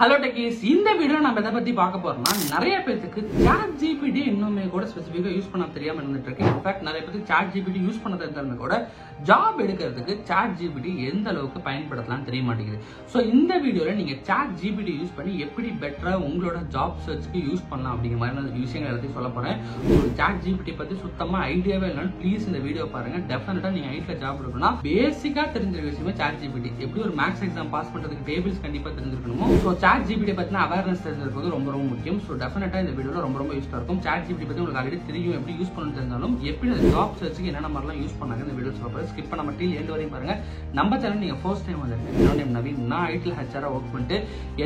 Hello techies, இந்த video நம்ம எதை பத்தி பார்க்க போறோம்னா நிறைய பேருக்கு ChatGPT இன்னுமே கூட ஸ்பெசிஃபிக்கா யூஸ் பண்ண தெரியாம இருந்துட்டு இருக்கு. இன்ஃபேக்ட் நிறைய பேருக்கு ChatGPT யூஸ் பண்ண தெரிஞ்சாலுமே கூட ஜாப் எடுக்கிறதுக்கு ChatGPT எந்த அளவுக்கு பயன்படுத்தலாம்னு தெரிய மாட்டேங்குது. சோ இந்த வீடியோல நீங்க ChatGPT யூஸ் பண்ணி எப்படி பெட்டரா உங்களோட ஜாப் சர்ச்க்கு யூஸ் பண்ணலாம் அப்படிங்கிற மாதிரி விஷயங்கள் எல்லாத்தையும் சொல்ல போறேன். ஒரு ChatGPT பத்தி சுத்தமா ஐடியாவே இல்லைன்னா ப்ளீஸ் இந்த வீடியோ பாருங்க. டெஃபினட்டா நீங்க ஐட்ல ஜாப் எடுக்கணும்னா பேசிக்கா தெரிஞ்சிருக்க விஷயமே ChatGPT. எப்படி ஒரு மேக்ஸ் எக்ஸாம் பாஸ் பண்றதுக்கு டேபிள்ஸ் கண்டிப்பா தெரிஞ்சிருக்கணுமோ ChatGPT பத்தின அவேர்னஸ் தெரிஞ்சிருக்கிறது ரொம்ப முக்கியம். சோ டெஃபினட்டா இந்த வீடியோல ரொம்ப யூஸ்ஃபுல்லா இருக்கும். ChatGPT பத்தி உங்களுக்கு ஆல்ரெடி தெரியும், எப்படி யூஸ் பண்ணனும் தெரிஞ்சாலும் எப்படி அந்த ஜாப் சர்ச்சுக்கு என்னென்ன மாதிரிலாம் யூஸ் பண்ணாங்க இந்த வீடியோ சொல்றேன். ஸ்கிப் பண்ணாம டீல் எண்ட் வரையும் பாருங்க. நம்ம சேனல் நீங்க ஃபர்ஸ்ட் டைம் வந்திருக்கீங்க, என்னோட நேம் நவீன். நான் ஐடில ஹெச்ஆரா வர்க் பண்ணிட்டு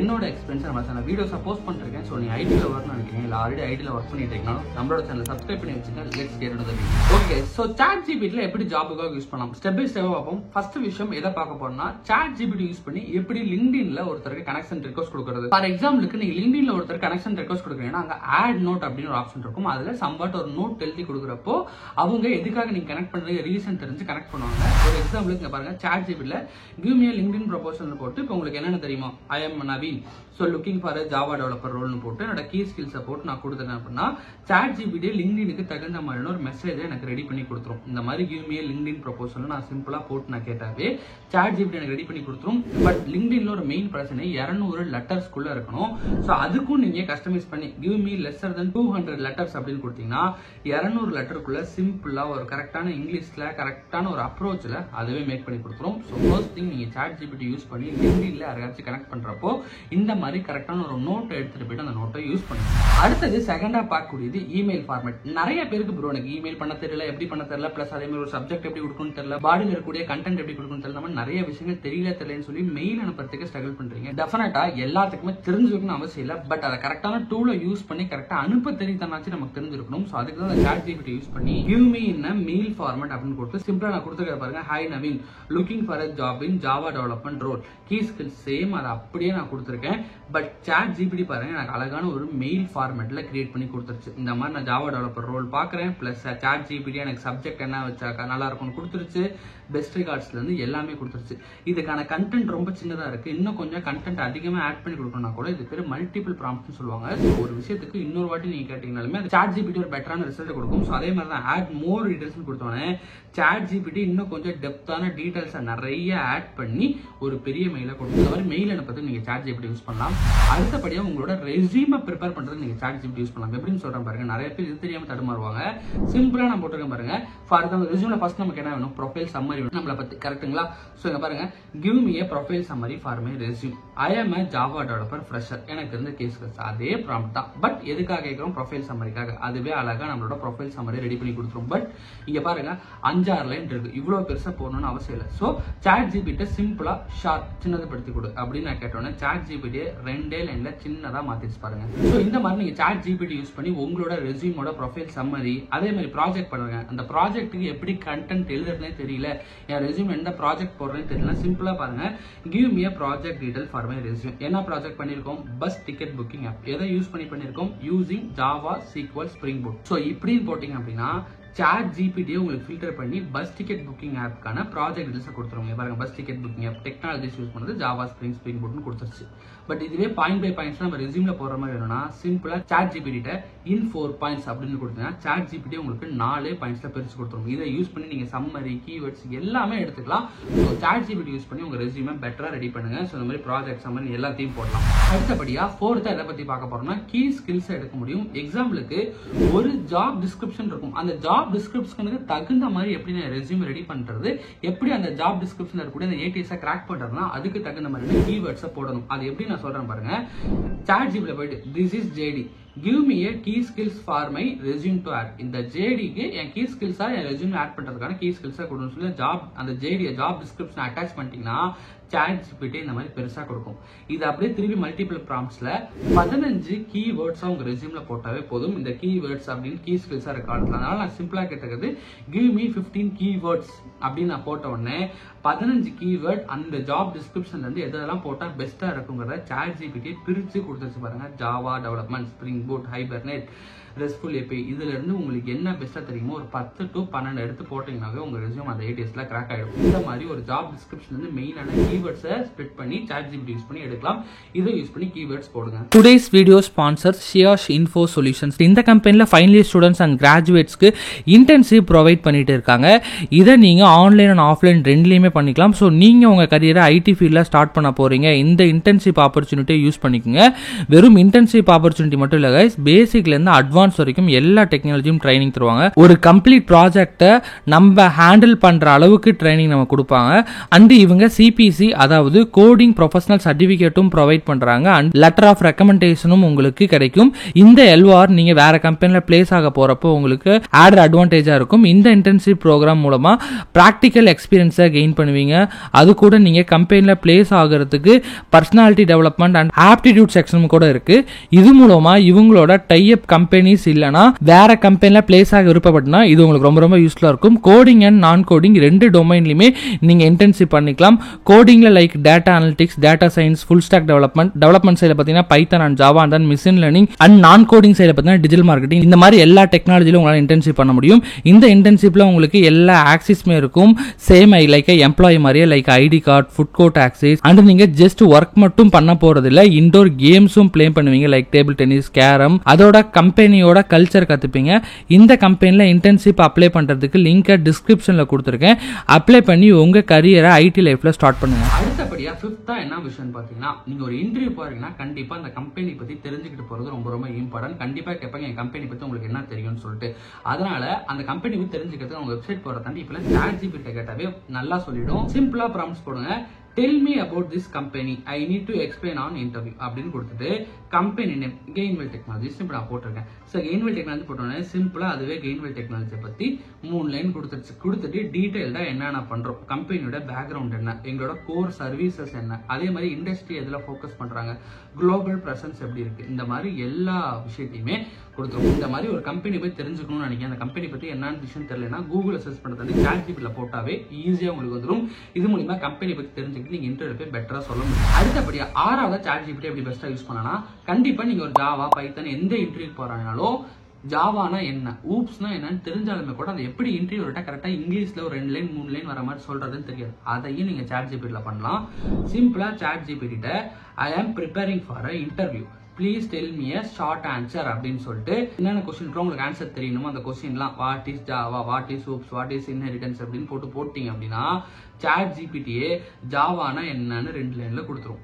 என்னோட எக்ஸ்பீரியன்ஸ் நம்ம சேனல் வீடியோஸை போஸ்ட் பண்ணிருக்கேன். சோ நீங்க ஐடில வர்க் நினைக்கிறீங்க இல்ல ஆல்ரெடி ஐடில வர்க் பண்ணிட்டு இருக்கீங்கன்னா நம்மளோட சேனல் சப்ஸ்கிரைப் பண்ணி வச்சுங்க. Let's get into the video. Okay, so ChatGPT ல எப்படி ஜாபுக்காக யூஸ் பண்ணலாம் ஸ்டெப் பை ஸ்டெப்பா பார்ப்போம். ஃபர்ஸ்ட் விஷயம் எதை பார்க்க போறோம்னா ChatGPT யூஸ் பண்ணி எப்படி LinkedIn ல ஒருத்தருக்கு கனெக்ஷன் ரிக்வெஸ்ட் கொடுக்கிறது. ஃபார் எக்ஸாம்பிளுக்கு நீங்க LinkedIn ல ஒருத்தர் கனெக்ஷன் ரிக்வெஸ்ட் கொடுக்குறீங்கன்னா அங்க ஆட் நோட் அப்படின்னு ஒரு ஆப்ஷன் இருக்கும். அதுல சம்பாட் ஒரு நோட் எழுதி கொடுக்குறப்போ அவங்க எதுக்காக நீங்க கனெக்ட் பண்றது ரீசன் தெரிஞ்சு கனெக்ட் பண்ணுவாங்க. ஒரு எக்ஸாம்பிளுக்கு இங்க பாருங்க, ChatGPT ல give me a LinkedIn proposal போட்டு இப்போ உங்களுக்கு என்னென்ன தெரியுமா, I am Naveen, so looking for a Java developer role னு போட்டு என்னோட கீ ஸ்கில்ஸை போட்டு நான் கொடுத்தேன் அப்படின்னா ChatGPT LinkedInக்கு தகுந்த மாதிரியான ஒரு மெசேஜை எனக்கு ரெடி பண்ணி கொடுத்துரும். இந்த மாதிரி give me a LinkedIn proposal நான் சிம்பிளா போட்டு நான் கேட்டாவே ChatGPT எனக்கு ரெடி பண்ணி கொடுத்துரும். பட் LinkedInல ஒரு மெயின் பிரச்சனை 200 லெட்டர்ஸ்க்குள்ள இருக்கணும். சோ அதுக்கும் நீங்க கஸ்டமைஸ் பண்ணி give me lesser than 200 letters அப்படின்னு கொடுத்தீங்கன்னா 200 லெட்டருக்குள்ள சிம்பிளா ஒரு கரெக்டான இங்கிலீஷ்ல கரெக்டான ஒரு அப்ரோச்ல அதுவே மேக் பண்ணி கொடுத்துரும். சோ ஃபர்ஸ்ட் திங் நீங்க ChatGPT யூஸ் பண்ணி LinkedInல யாராச்சும் கனெக்ட் பண்றப்போ இந்த மாதிரி கரெக்டான ஒரு நோட் எடுத்துட்டு போயிட்டு அந்த நோட்டை யூஸ் பண்ணுங்க. அடுத்தது செகண்டா பார்க்கக்கூடியது இமெயில் ஃபார்மேட். நிறைய பேருக்கு ப்ரோ எனக்கு இமெயில் பண்ண தெரியல, எப்படி பண்ண தெரியல, பிளஸ் அதே மாதிரி ஒரு சப்ஜெக்ட் எப்படி கொடுக்கணும்னு தெரியல, பாடியில் இருக்கக்கூடிய கண்டென்ட் எப்படி கொடுக்கணும்னு தெரியல, நிறைய விஷயங்கள் தெரியலன்னு சொல்லி மெயில் அனுப்புறதுக்கு ஸ்ட்ரகிள் பண்றீங்க. டெஃபினட்டா எல்லாத்துக்குமே தெரிஞ்சுக்கணும்னு அவசியம் இல்லை. பட் அதை கரெக்டான டூலை யூஸ் பண்ணி கரெக்டா அனுப்ப தெரியுதாச்சு நமக்கு தெரிஞ்சிருக்கணும். ஸோ அதுக்கு தான் ChatGPT யூஸ் பண்ணி give me in a mail format அப்படின்னு கொடுத்து சிம்பிளா நான் கொடுத்துருக்க பாருங்க, hi Naveen, looking for a job in Java development role, key skills same அதை அப்படியே நான் கொடுத்துருக்கேன். பட் ChatGPT பாருங்க எனக்கு அழகான ஒரு மெயில் ஃபார்மேட்ல கிரியேட் பண்ணி கொடுத்துருச்சு. இந்த மாதிரி நான் ஜாவா டெவலப்பர் ரோல் பாக்குறேன், பிளஸ் ChatGPT எனக்கு சப்ஜெக்ட் என்ன வச்சாக்கா நல்லா இருக்கும்னு கொடுத்துருச்சு, பெஸ்ட் ரிகார்ட்ஸ்ல இருந்து எல்லாமே கொடுத்துருச்சு. இதுக்கான கண்டென்ட் ரொம்ப சின்னதா இருக்கு. இன்னும் கொஞ்சம் கண்டென்ட் அதிகமா ஆட் பண்ணி கொடுக்கணும்னா கூட இது பேர் மல்டிபிள் ப்ராம்ப்ட்னு சொல்லுவாங்க. ஒரு விஷயத்துக்கு இன்னொரு வாட்டி நீங்க கேட்டீங்கனாலுமே ChatGPT ஒரு பெட்டரான ரிசல்ட் கொடுக்கும். ஸோ அதே மாதிரி தான் ஆட் மோர் டீடைல்ஸ் கொடுத்தோன்னே ChatGPT இன்னும் கொஞ்சம் டெப்தான டீடைல்ஸை நிறைய ஆட் பண்ணி ஒரு பெரிய மெயில கொடுக்கும். இந்த மாதிரி மெயில் அனுப்புறதுக்கு நீங்க ChatGPT யூஸ் பண்ணலாம். அடுத்தபடியா உங்களோட ரெஸ்யூமை ப்ரிப்பேர் பண்றதுக்கு நீங்க ChatGPT யூஸ் பண்ணலாம். எப்படின்னு சொல்றேன் பாருங்க, நிறைய பேர் இது தெரியாம தடுமாறுவாங்க. சிம்பிளா நான் போட்டிருக்கேன் பாருங்க. ஃபார் எக்ஸாம்பிள் ரெஸ்யூம்ல ஃபர்ஸ்ட் நமக்கு என்ன வேணும், ப்ரொஃபைல் சம்மரி வேணும் நம்மளை பத்தி, கரெக்ட்டுங்களா? ஸோ இங்க பாருங்க, give me a profile summary for my resume, I am a Java developer fresher, எனக்கு இருந்த கேஸ் அதே ப்ராம்ப்ட் தான். பட் எதுக்காக கேட்கிறோம், ப்ரொஃபைல் சம்மரிக்காக. அதுவே அழகா நம்மளோட ப்ரொஃபைல் சம்மரி ரெடி பண்ணி கொடுத்துரும். பட் இங்க பாருங்க 5-6 லைன் இருக்கு, இவ்வளவு பெருசா போகணும்னு அவசியம் இல்லை. ஸோ ChatGPT சிம்பிளா ஷார்ட் சின்னதுபடுத்தி கொடு அப்படின்னு நான் கேட்டோன்னே ChatGPT 2 லைன்ல சின்னதா மாத்திச்சு பாருங்க. ஸோ இந்த மாதிரி நீங்க ChatGPT யூஸ் பண்ணி உங்களோட ரெஸ்யூமோட ப்ரொஃபைல் சம்மரி, அதே மாதிரி ப்ராஜெக்ட் பண்ணுங்க. அந்த ப்ராஜெக்ட்டுக்கு எப்படி கண்டென்ட் எழுதுறதுனே தெரியல, என் ரெஸ்யூம் எந்த ப்ராஜெக்ட் போடுறேன்னு தெரியல, சிம்பிளா பாருங்க, give me a project detail for my resume. என்ன ப்ராஜெக்ட் பண்ணிருக்கோம், பஸ் டிக்கெட் புக்கிங் ஆப். எதை யூஸ் பண்ணி பண்ணிருக்கோம், using Java, SQL, Spring Boot. So இப்படின்னு போட்டீங்க அப்படின்னா ChatGPT உங்களுக்கு ஃபில்டர் பண்ணி பஸ் டிக்கெட் புக்கிங் ஆப்க்கான ப்ராஜெக்ட் டீடைல்ஸ் கொடுத்துருவாங்க. பாருங்க, bus ticket booking app technologies use பண்ணது ஜாவா, ஸ்ப்ரிங் பூட்னு கொடுத்துருச்சு. பட் இதுவே பாயிண்ட் பை பாயிண்ட்ஸ் நம்ம ரெஸ்யூம்ல போற மாதிரி வேணும்னா சிம்பிளா ChatGPT in 4 points அப்படின்னு கொடுத்தீங்கன்னா ChatGPT உங்களுக்கு 4 பாயிண்ட்ஸ்ல பிரிச்சு கொடுத்துரும். இதை யூஸ் பண்ணி நீங்க சம்மரி, கீவேர்ட்ஸ் எல்லாமே எடுத்துக்கலாம். ஸோ ChatGPT யூஸ் பண்ணி உங்க ரெஸ்யூமை பெட்டரா ரெடி பண்ணுங்க. ஸோ இந்த மாதிரி ப்ராஜெக்ட் சம்மரி எல்லாத்தையும் போடலாம். அடுத்தபடியா ஃபோர்த்தா எதை பத்தி பார்க்க போறோம்னா கீ ஸ்கில்ஸ் எடுக்க முடியும். எக்ஸாம்பிளுக்கு ஒரு ஜாப் டிஸ்கிரிப்ஷன் இருக்கும், அந்த ஜாப் டிஸ்கிரிப்ஷனுக்கு தகுந்த மாதிரி எப்படி நான் ரெஸ்யூம் ரெடி பண்றது, எப்படி அந்த ஜாப் டிஸ்கிரிப்ஷன்ல இருக்கக்கூடிய அந்த ATS கிராக் பண்றதுனா அதுக்கு தகுந்த மாதிரி கீவேர்ட்ஸை போடணும். அது எப்படி நான் சொல்றேன் பாருங்க, ChatGPT போயிட்டு this is JD, give me a key skills for my resume to add. இந்த JDக்கு என் கீ ஸ்கில்ஸா என் ரெஸ்யூம் ஆட் பண்றதுக்கான கீ ஸ்கில்ஸா கொடுன்னு சொல்லி ஜாப் அந்த JD ஜாப் டிஸ்கிரிப்ஷன் அட்டாச் பண்ணிட்டீங்கன்னா ChatGPT இந்த மாதிரி பெருசா கொடுக்கும். இது அப்படியே திருப்பி மல்டிபிள் ப்ராம்ப்ட்ஸ்ல 15 கீவேர்ட்ஸா உங்க ரெஸ்யூம்ல போட்டாவே போதும். இந்த கீவேர்ட்ஸ் அப்படின்னு கீ ஸ்கில்ஸா இருக்க காலத்துல, அதனால நான் சிம்பிளா கேட்டது give me 15 keywords அப்படின்னு நான் போட்ட உடனே 15 கீவேர்ட் அந்த ஜாப் டிஸ்கிரிப்ஷன்ல இருந்து எதெல்லாம் போட்டா பெஸ்டா இருக்குங்கிறத ChatGPT பிரிச்சு கொடுத்துருச்சு பாருங்க. Java development, spring boot, hibernate, RESTful API, இதுல இருந்து உங்களுக்கு என்ன பெஸ்டா தெரியுமோ ஒரு 10 to 12 எடுத்து போட்டீங்கன்னாவே உங்க ரெஸ்யூம் அந்த ATSல கிராக் ஆயிடும். இந்த மாதிரி ஒரு ஜாப் டிஸ்கிரிப்ஷன் வந்து மெயினான கீ கீவேர்ட்ஸை ஸ்ப்ளிட் பண்ணி ChatGPT யூஸ் பண்ணி எடுக்கலாம். இதை யூஸ் பண்ணி கீவேர்ட்ஸ் போடுங்க. டுடேஸ் வீடியோ ஸ்பான்சர் ஷியாஷ் இன்ஃபோ சொல்யூஷன்ஸ். இந்த கம்பெனில ஃபைனல் இயர் ஸ்டூடெண்ட்ஸ் அண்ட் கிராஜுவேட்ஸ்க்கு இன்டர்ன்ஷிப் ப்ரொவைட் பண்ணிட்டு இருக்காங்க. இதை நீங்க ஆன்லைன் அண்ட் ஆஃப்லைன் ரெண்டுலயுமே பண்ணிக்கலாம். ஸோ நீங்க உங்க கரியரை ஐடி ஃபீல்ட்ல ஸ்டார்ட் பண்ண போறீங்க, இந்த இன்டர்ன்ஷிப் ஆப்பர்ச்சுனிட்டியை யூஸ் பண்ணிக்கோங்க. வெறும் இன்டர்ன்ஷிப் ஆப்பர்ச்சுனிட்டி மட்டும் இல்ல கைஸ், பேசிக்ல இருந்து அட்வான்ஸ் வரைக்கும் எல்லா டெக்னாலஜியும் ட்ரைனிங் தருவாங்க. ஒரு கம்ப்ளீட் ப்ராஜெக்ட்டை நம்ம ஹேண்டில் பண்ற அளவுக்கு ட்ரைனிங் நம்ம கொடுப்பாங்க. அண்ட் இவங்க சிபிசி அதாவது கோடிங் ப்ரொஃபஷனல் சர்டிபிகேட்டும் ப்ரொவைட் பண்றாங்க. அண்ட் லெட்டர் ஆஃப் ரெக்கமெண்டேஷனும் உங்களுக்கு கிடைக்கும். இந்த எல்ஆர் நீங்க வேற கம்பெனில பிளேஸ் ஆக போறப்போ உங்களுக்கு ஆட் அட்வான்டேஜா இருக்கும். இந்த இன்டர்ன்ஷிப் ப்ரோக்ராம் மூலமா பிராக்டிக்கல் எக்ஸ்பீரியன்ஸை கெயின் பண்ணுவீங்க. அது கூட நீங்க கம்பெனில பிளேஸ் ஆகிறதுக்கு personality development and aptitude section கூட இருக்கு. இது மூலமா இவங்களோட டைப் கம்பெனிஸ் இல்லனா வேற கம்பெனில பிளேஸ் ஆக விருப்பப்பட்டனா இது உங்களுக்கு ரொம்ப ரொம்ப யூஸ்ஃபுல்லா இருக்கும். கோடிங் அண்ட் நான் கோடிங் ரெண்டு டொமைன்லயுமே நீங்க இன்டர்ன்ஷிப் பண்ணிக்கலாம். கோடிங்ல like data analytics, data science, full stack development சைடுல பாத்தீங்கன்னா python and Java and machine learning and non coding சைடுல பாத்தீங்கன்னா டிஜிட்டல் மார்க்கெட்டிங், இந்த மாதிரி எல்லா டெக்னாலஜிலும் உங்களால இன்டர்ன்ஷிப் பண்ண முடியும். இந்த இன்டர்ன்ஷிப்ல உங்களுக்கு எல்லா ஆக்சஸுமே இருக்கும். சேம் லைக் எம்ப்ளாயி மாதிரியே like ID card, food court access. And நீங்க ஜஸ்ட் ஒர்க் மட்டும் பண்ண போறது இல்ல, இன்டோர் கேம்ஸும் பிளே பண்ணுவீங்க லைக் டேபிள் டென்னிஸ், கேரம். அதோட கம்பெனியோட கல்ச்சர் கத்துப்பீங்க. இந்த கம்பெனில இன்டர்ன்ஷிப் அப்ளை பண்றதுக்கு லிங்க் டிஸ்கிரிப்ஷன்ல கொடுத்துருக்கேன். அப்ளை பண்ணி உங்க கரியரை ஐடி லைஃப்ல ஸ்டார்ட் பண்ணுங்க. அடுத்தபடியா ஃபிஃப்த்தா என்ன விஷயம் பாத்தீங்கன்னா, நீங்க ஒரு இன்டர்வியூ போறீங்கன்னா கண்டிப்பா அந்த கம்பெனி பத்தி தெரிஞ்சுக்கிட்டு போறது ரொம்ப ரொம்ப இம்பார்ட்டன்ட். கண்டிப்பா கேட்பாங்க என் கம்பெனி பத்தி உங்களுக்கு என்ன தெரியும்னு சொல்லிட்டு. அதனால அந்த கம்பெனி பத்தி தெரிஞ்சுக்கிறதுக்கு உங்க வெப்சைட் போற தாண்டி இப்ப ChatGPT கேட்டாவே நல்லா சொல்லிடும். சிம்பிளா ப்ராம்ப்ட்ஸ் போடுங்க. Tell me about this company. I need to explain on interview அப்படின்னு கொடுத்துட்டு கம்பெனி நேம் கெயின்வெல் டெக்னாலஜி சிம்பிள் நான் போட்டிருக்கேன். ஸோ கெயின்வெல் டெக்னாலஜி போட்டோன்னே சிம்பிளா அதுவே கெயின்வெல் டெக்னாலஜியை பத்தி 3 லைன் கொடுத்துட்டு டீடைல்டா என்னென்ன பண்றோம், கம்பெனியோட பேக்ரவுண்ட் என்ன, எங்களோட கோர் சர்வீசஸ் என்ன, அதே மாதிரி இண்டஸ்ட்ரி எதுல ஃபோக்கஸ் பண்றாங்க, குளோபல் பிரசன்ஸ் எப்படி இருக்கு, இந்த மாதிரி எல்லா விஷயத்தையுமே கொடுத்துரும். இந்த மாதிரி ஒரு கம்பெனி போய் தெரிஞ்சுக்கணும்னு நினைக்கிறேன், அந்த கம்பெனி பத்தி என்னன்னு விஷயம் தெரியலன்னா கூகுள் சர்ச் பண்றது ChatGPT போட்டாவே ஈஸியா உங்களுக்கு வந்துடும். இது மூலமா கம்பெனி பத்தி தெரிஞ்சுக்கிட்டு நீங்க இன்டர்வியூ போய் பெட்டரா சொல்ல முடியும். அடுத்தபடியா 6வது ChatGPT எப்படி பெஸ்டா யூஸ் பண்ணனா, கண்டிப்பா நீங்க ஒரு ஜாவா, பைத்தன் எந்த இன்டர்வியூ போறாங்கனாலும் ஜாவானா என்ன, ஊப்ஸ்னா என்னன்னு தெரிஞ்சாலுமே கூட அதை எப்படி இன்டர்வியூ கரெக்டா இங்கிலீஷ்ல ஒரு 2 லைன் 3 லைன் வர மாதிரி சொல்றதுன்னு தெரியாது. அதையும் நீங்க ChatGPT பண்ணலாம். சிம்பிளா ChatGPT I am preparing for an interview, please tell me a short answer அப்படின்னு சொல்லிட்டு என்னென்ன கொஸ்டின் உங்களுக்கு ஆன்சர் தெரியணுமோ அந்த கொஸ்டின்லாம் what is Java, what is OOPS, what is inheritance அப்படின்னு போட்டீங்க அப்படின்னா ChatGPT ஜாவானா என்னன்னு 2 லைன்ல கொடுத்துரும்,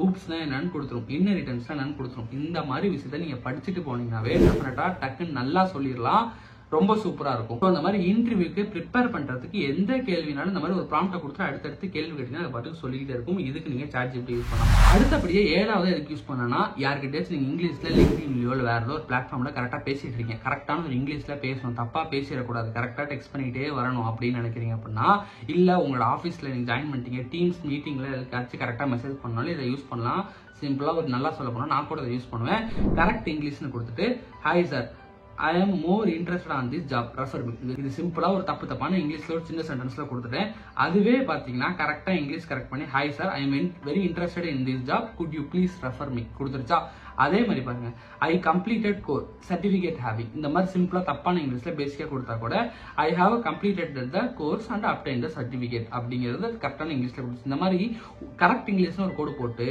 ஊப்ஸ்னா என்னன்னு கொடுத்துரும், இன்ஹெரிட்டன்ஸ்னா என்னன்னு கொடுத்துரும். இந்த மாதிரி விஷயத்த நீங்க படிச்சுட்டு போனீங்கன்னாவே டெஃபினட்டா டக்குன்னு நல்லா சொல்லிடலாம். ரொம்ப சூப்பரா இருக்கும். இந்த மாதிரி இன்டர்வியூக்கு ப்ரிப்பேர் பண்றதுக்கு எந்த கேள்வினாலும் இந்த மாதிரி ஒரு ப்ராம்ப்டை கொடுத்து அடுத்தடுத்து கேள்வி கேட்டீங்கன்னா அதை பாட்டுக்கு சொல்லிக்கிட்டே இருக்கும். இதுக்கு நீங்க ChatGPT யூஸ் பண்ணலாம். அடுத்தபடியே 7வது எதுக்கு யூஸ் பண்ணனா, யார்கிட்டயாச்சும் நீங்க இங்கிலீஷ்ல லிங்க்டின்லயோ வேற ஏதோ ஒரு பிளாட்ஃபார்ம்ல கரெக்டா பேசிட்டு இருக்கீங்க, கரெக்டான ஒரு இங்கிலீஷ்ல பேசணும், தப்பா பேசிடக்கூடாது, கரெக்டா டெக்ஸ்ட் பண்ணிட்டே வரணும் அப்படின்னு நினைக்கிறீங்க அப்படின்னா, இல்ல உங்களோட ஆஃபீஸ்ல நீங்க ஜாயின் பண்ணிட்டீங்க, டீம்ஸ் மீட்டிங்ல எதுக்காச்சும் கரெக்டா மெசேஜ் பண்ணாலும் இதை யூஸ் பண்ணலாம். சிம்பிளா ஒரு நல்லா சொல்ல போனா நான் கூட இதை யூஸ் பண்ணுவேன். கரெக்ட் இங்கிலீஷ்னு கொடுத்துட்டு hi sir, I am more interested on this job, refer me. இது சிம்பிளா ஒரு தப்பான இங்கிலீஷ்ல ஒரு சின்ன சென்டென்ஸ்ல கொடுத்துட்டேன். அதுவே பாத்தீங்கன்னா கரெக்டா இங்கிலீஷ் கரெக்ட் பண்ணி hi sir, I am very interested in this job, could you please refer me கொடுத்துருச்சா. அதே மாதிரி பாருங்க, I completed core certificate having, இந்த மாதிரி சிம்பிளா தப்பான இங்கிலீஷ்ல பேசிக்கா கொடுத்தா கூட I have completed the course and obtained the certificate அப்படிங்கிறது கரெக்டான இங்கிலீஷ்ல கொடுத்து இந்த மாதிரி கரெக்ட் இங்கிலீஷ்னு ஒரு கோடு போட்டு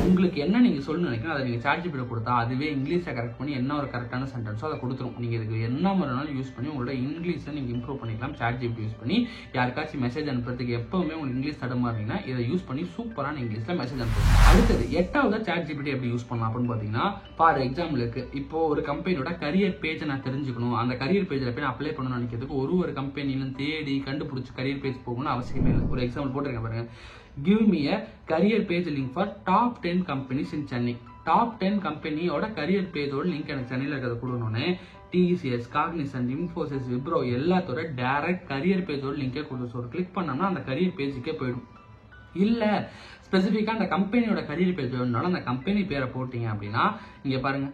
உங்களுக்கு என்ன நீங்க சொல்லணும்னு நினைக்கிறோம் அதை நீங்க ChatGPT கொடுத்தா அதுவே இங்கிலீஷை கரெக்ட் பண்ணி என்ன ஒரு கரெக்டான சென்டென்ஸோ அதை கொடுத்துரும். நீங்க இதுக்கு என்ன மாதிரினாலும் யூஸ் பண்ணி உங்களோட இங்கிலீஷை நீங்க இம்ப்ரூவ் பண்ணிக்கலாம். ChatGPT யூஸ் பண்ணி யாருக்காச்சும் மெசேஜ் அனுப்புறதுக்கு எப்பவுமே உங்களுக்கு இங்கிலீஷ் தடுமாறீங்கன்னா இதை யூஸ் பண்ணி சூப்பரான இங்கிலீஷ்ல மெசேஜ் அனுப்புங்க. அடுத்தது 8வது ChatGPT எப்படி யூஸ் பண்ணலாம் அப்படின்னு பாத்தீங்கன்னா, ஃபார் எக்ஸாம்பிளுக்கு இப்போ ஒரு கம்பெனியோட கரியர் பேஜை நான் தெரிஞ்சுக்கணும், அந்த கரியர் பேஜில் போய் நான் அப்ளை பண்ணணும்னு நினைக்கிறதுக்கு ஒரு கம்பெனிலும் தேடி கண்டுபிடிச்சி கரியர் பேஜ் போகணும்னு அவசியமே இல்லை. ஒரு எக்ஸாம்பிள் போட்டிருக்கேன் பாருங்க, give me a career page link for top 10 companies in Chennai. Top 10 கம்பெனியோட கரியர் பேஜோட லிங்க் எனக்கு சென்னையில் இருக்கிறத கொடுக்கணும்னு TCS, காக்னிசன்ட், இன்ஃபோசிஸ், விப்ரோ எல்லாத்தோட டைரக்ட் கரியர் பேஜோட லிங்கே கொடுத்து ஒரு கிளிக் பண்ணோம்னா அந்த கரியர் பேஜுக்கே போயிடும். இல்ல ஸ்பெசிஃபிக்கா அந்த கம்பெனியோட கரியர் பேஜ் வேணும்னாலும் அந்த கம்பெனி பேரை போட்டீங்க அப்படின்னா இங்க பாருங்க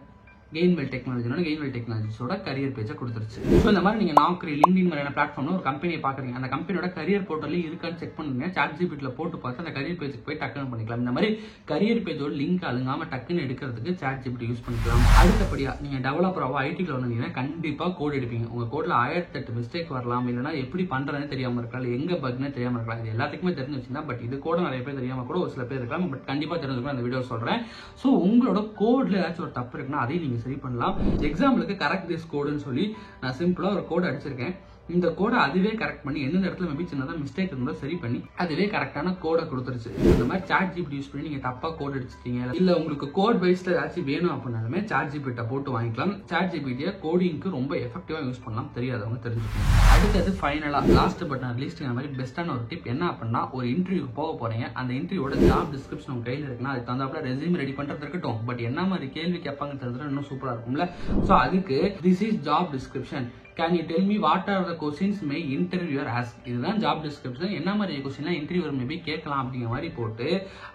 கெயின்வெல் டெக்னாலஜிஸோட கரியர் பேஜை கொடுத்துருச்சு. ஸோ இந்த மாதிரி நீங்கள் நாக்ரி, லிங்க்டின் மாதிரியான பிளாட்ஃபார்ம்ல ஒரு கம்பெனியை பார்க்குறீங்க, அந்த கம்பெனியோட கரியர் போர்ட்டலே இருக்கான்னு செக் பண்ணுங்க. ChatGPT போட்டு பார்த்து அந்த கரியர் பேஜுக்கு போய் டக்குன்னு பண்ணிக்கலாம். இந்த மாதிரி கரியர் பேஜோட லிங்க் அழுங்காம டக்குன்னு எடுக்கிறதுக்கு ChatGPT யூஸ் பண்ணிக்கலாம். அடுத்தபடியா நீங்க டெவலப்பராவோ ஐடில வந்தீங்கன்னா கண்டிப்பா கோட் எடுப்பீங்க. உங்க கோட்ல 1008 மிஸ்டேக் வரலாம், இல்லைன்னா எப்படி பண்றதுன்னு தெரியாம இருக்கலாம், எங்க பக்னே தெரியாம இருக்கலாம். இது எல்லாத்துக்குமே தெரிஞ்சு வச்சுன்னா, பட் இது கூட நிறைய பேர் தெரியாம கூட ஒரு சில பேர் இருக்கலாம். பட் கண்டிப்பா தெரிஞ்சுக்கணும், அந்த வீடியோ சொல்றேன். ஸோ உங்களோட கோட்ல ஏதாச்சும் ஒரு தப்பு இருக்குன்னா அதையும் நீங்க சரி பண்ணலாம். எக்ஸாம்பிளுக்கு கரெக்ட் திஸ் கோடுன்னு சொல்லி நான் சிம்பிளா ஒரு கோட் அடிச்சிருக்கேன். இந்த கோடை அதுவே கரெக்ட் பண்ணி எந்தெந்த இடத்துல மேபி சின்னதாக மிஸ்டேக் இருந்தாலும் சரி பண்ணி அதுவே கரெக்டான கோடை கொடுத்துருச்சு. இந்த மாதிரி ChatGPT யூஸ் பண்ணி நீங்க தப்பா கோட் அடிச்சிட்டீங்க, இல்ல உங்களுக்கு கோட் வைஸ்ல ஏதாச்சும் வேணும் அப்படின்னாலுமே ChatGPT போட்டு வாங்கிக்கலாம். ChatGPT கோடிங்க்கு ரொம்ப எஃபெக்டிவா யூஸ் பண்ணலாம், தெரியாதவங்க தெரிஞ்சுக்கணும். அடுத்தது ஃபைனலா லாஸ்ட் பட் நாட் லீஸ்ட் இந்த மாதிரி பெஸ்டான ஒரு டிப் என்ன அப்படின்னா, ஒரு இன்டர்வியூ போக போறீங்க, அந்த இன்டர்வியூட ஜாப் டிஸ்கிரிப்ஷன் உங்க கையில் இருக்குன்னா அதுக்கு தகுந்தாப்புல ரெஸ்யூம் ரெடி பண்றது இருக்கட்டும். பட் என்ன மாதிரி கேள்வி கேட்பாங்க தெரிஞ்சா இன்னும் சூப்பரா இருக்கும்ல. ஸோ அதுக்கு this is job description, can you tell me what are the questions may interviewer ask? இதுதான் ஜாப் டிஸ்கிரிப்ஷன், என்ன மாதிரி கொஸ்டின்லாம் இன்டர்வியூவர் மேபி கேட்கலாம் அப்படிங்கிற மாதிரி போட்டு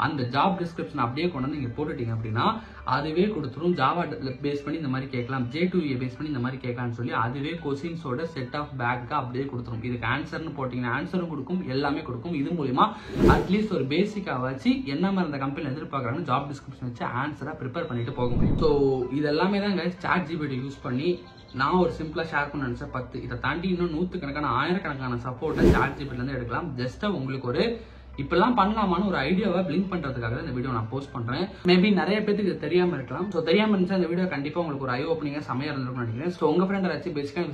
அந்த ஜாப் டிஸ்கிரிப்ஷன் அப்படியே கொண்டு வந்து நீங்க போட்டுட்டீங்க அப்படின்னா அதுவே கொடுத்துரும். ஜாவா பேஸ் பண்ணி இந்த மாதிரி கேட்கலாம், J2EE பேஸ் பண்ணி இந்த மாதிரி கேட்கலாம்னு சொல்லி அதுவே கொஸ்டின்ஸோட செட் ஆஃப் பேக் அப்படியே கொடுத்துரும். இதுக்கு ஆன்சர்னு போட்டீங்கன்னா ஆன்சரும் கொடுக்கும், எல்லாமே கொடுக்கும். இது மூலியமா அட்லீஸ்ட் ஒரு பேசிக்கா வச்சு என்ன மாதிரி அந்த கம்பெனில எதிர்பார்க்கறாங்க ஜாப் டிஸ்கிரிப்ஷன் வச்சு ஆன்சரா ப்ரிப்பேர் பண்ணிட்டு போக முடியும். ஸோ இதெல்லாமே தான் ChatGPT யூஸ் பண்ணி நான் ஒரு சிம்பிளா ஷேர் பண்ண நினைச்சேன் 10. இதை தாண்டி இன்னும் 100கணக்கான 1000கணக்கான சப்போர்ட்டை ChatGPT இருந்து எடுக்கலாம். ஜஸ்ட் உங்களுக்கு ஒரு இப்பெல்லாம் பண்ணலாமான்னு ஒரு ஐடியாவை பிளிங்க் பண்றதுக்காக இந்த வீடியோ நான் போஸ்ட் பண்றேன். மேபி நிறைய பேருக்கு இது தெரியாம இருக்கலாம். ஸோ தெரியாம இருந்துச்சு இந்த வீடியோ கண்டிப்பா உங்களுக்கு ஒரு ஐ ஓப்பனிங்கா செமையா இருந்திருக்கும்னு நினைக்கிறேன். ஸோ உங்க ஃப்ரெண்ட் யாராச்சும் பேசிக்கான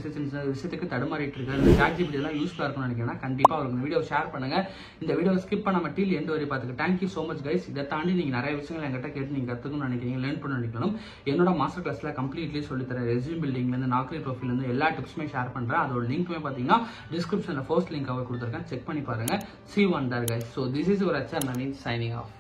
விஷயத்துக்கு தடுமாறிட்டு இருக்காரு, இந்த ChatGPT எல்லாம் யூஸ்ஃபுல்லா இருக்கும்னு நினைக்கிறேன். கண்டிப்பா அவருக்கு இந்த வீடியோ ஷேர் பண்ணுங்க. இந்த வீடியோ ஸ்கிப் பண்ணாம டீல் எண்ட் வரை பார்த்துக்கு தேங்க்யூ சோ மச் கைஸ். இதை தாண்டி நீங்க நிறைய விஷயங்கள் என்கிட்ட கேட்டு நீங்க கத்துக்கணும்னு நினைக்கிறீங்க, லேர்ன் பண்ண நினைக்கணும். என்னோட மாஸ்டர் கிளாஸ்ல கம்ப்ளீட்லி சொல்லித்தர ரெஸ்யூம் பில்டிங்ல இருந்து நாக்ரி ப்ரொஃபைல் இருந்து எல்லா டிப்ஸுமே ஷேர் பண்றேன். அதோட லிங்க்குமே பாத்தீங்கன்னா டிஸ்கிரிப்ஷன்ல ஃபர்ஸ்ட் லிங்காக கொடுத்துருக்கேன், செக் பண்ணி பாருங்க. See you on there guys. So this is your HR Naveen signing off.